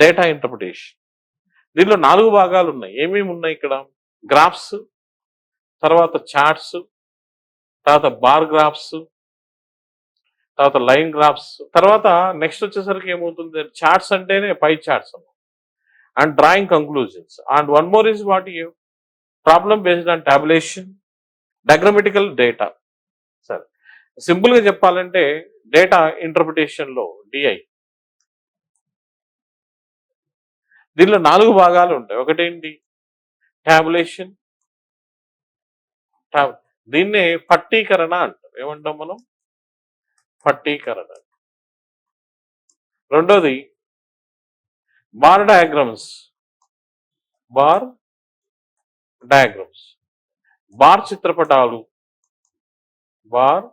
Data interpretation. దీనిలో 4 భాగాలు ఉన్నాయి. ఏమేమి ఉన్నాయి ఇక్కడ? గ్రాఫ్స్, తర్వాత చార్ట్స్, తర్వాత బార్ గ్రాఫ్స్, తర్వాత లైన్ గ్రాఫ్స్, తర్వాత నెక్స్ట్ వచ్చేసరికి ఏమవుతుంది, చార్ట్స్ అంటేనే పై charts and drawing conclusions. And one more is what you problem based on టాబులేషన్, diagrammatical data. సరే, సింపుల్ గా చెప్పాలంటే డేటా ఇంటర్ప్రిటేషన్ లో డిఐ దీనిలో 4 భాగాలు ఉంటాయి. ఒకటేంటి? టాబులేషన్. దీన్నే పట్టీకరణ అంటాం. ఏమంటాం మనం? పట్టీకరణ. రెండోది bar diagrams. Bar diagrams, bar చిత్రపటాలు, బార్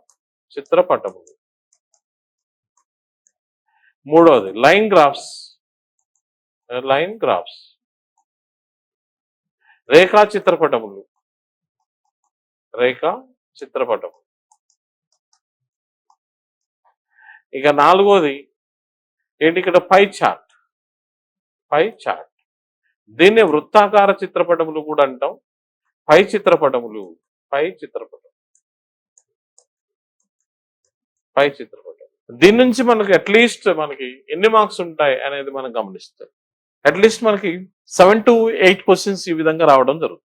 చిత్రపటములు. మూడోది లైన్ గ్రాఫ్స్. లైన్ గ్రాఫ్స్, రేఖా చిత్రపటములు, రేఖా చిత్రపటము. ఇక నాలుగోది ఏంటి? ఇక్కడ పై చార్ట్. పై చార్ట్ దీన్ని వృత్తాకార చిత్రపటములు కూడా అంటాం. పై చిత్రపటములు, పై చిత్రపటం, పై చిత్రపటం. దీని నుంచి మనకి అట్లీస్ట్ మనకి ఎన్ని మార్క్స్ ఉంటాయి అనేది మనం గమనిస్తాం. అట్లీస్ట్ మనకి 7 to 8 క్వశ్చన్స్ ఈ విధంగా రావడం జరుగుతుంది.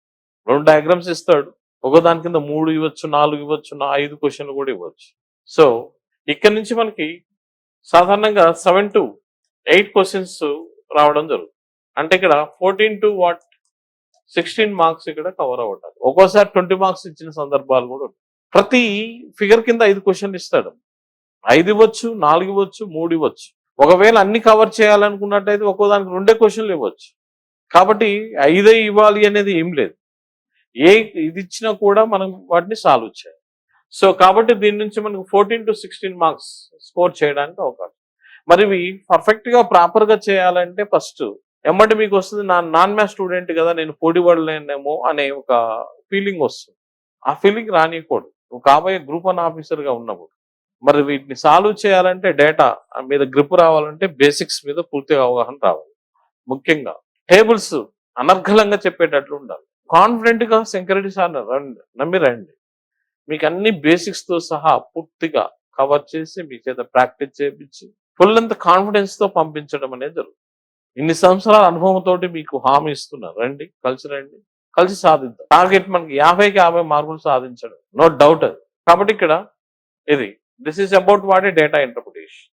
2 డయాగ్రామ్స్ ఇస్తాడు, ఒకదాని కింద 3 ఇవ్వచ్చు, 4 ఇవ్వచ్చు, 5 క్వశ్చన్లు కూడా ఇవ్వచ్చు. సో ఇక్కడ నుంచి మనకి సాధారణంగా 7 to 8 క్వశ్చన్స్ రావడం జరుగుతుంది. అంటే ఇక్కడ 14 to 16 మార్క్స్ ఇక్కడ కవర్ అవ్వటాలి. ఒక్కోసారి 20 మార్క్స్ ఇచ్చిన సందర్భాలు కూడా ఉంటాయి. ప్రతి ఫిగర్ కింద 5 క్వశ్చన్లు ఇస్తాడు. 5 ఇవ్వచ్చు, 4 ఇవ్వచ్చు, 3 ఇవ్వచ్చు. ఒకవేళ అన్ని కవర్ చేయాలనుకున్నట్టయితే ఒక్కోదానికి 2 క్వశ్చన్లు ఇవ్వచ్చు. కాబట్టి 5 ఇవ్వాలి అనేది ఏం లేదు. ఇది ఇచ్చినా కూడా మనం వాటిని సాల్వ్ చేయాలి. సో కాబట్టి దీని నుంచి మనకు 14 to 16 మార్క్స్ స్కోర్ చేయడానికి అవకాశం. మరి ఇవి పర్ఫెక్ట్ గా ప్రాపర్ గా చేయాలంటే ఫస్ట్ ఎమ్మటి మీకు వస్తుంది, నాన్ మ్యాథ్స్ స్టూడెంట్ కదా, నేను పోటీ పడలేనేమో అనే ఒక ఫీలింగ్ వస్తుంది. ఆ ఫీలింగ్ రానియకూడదు నువ్వు కాబోయే గ్రూప్ 1 ఆఫీసర్ గా ఉన్నప్పుడు. మరి వీటిని సాల్వ్ చేయాలంటే డేటా మీద గ్రిప్ రావాలంటే బేసిక్స్ మీద పూర్తిగా అవగాహన రావాలి. ముఖ్యంగా టేబుల్స్ అనర్గళంగా చెప్పేటట్లు ఉండాలి. కాన్ఫిడెంట్ గా సెక్యూరిటీ సార్ నమ్మి రండి. మీకు అన్ని బేసిక్స్ తో సహా పూర్తిగా కవర్ చేసి మీ చేత ప్రాక్టీస్ చేయించి ఫుల్ అంత కాన్ఫిడెన్స్ తో పంపించడం అనేది జరుగుతుంది. ఇన్ని సంవత్సరాల అనుభవంతో మీకు హామీ ఇస్తున్నారు. రండి, కలిసి సాధిద్దాం. టార్గెట్ మనకి 50కి 50 మార్కులు సాధించడం, నో డౌట్ అది. కాబట్టి ఇక్కడ ఇది this is about what a data interpretation.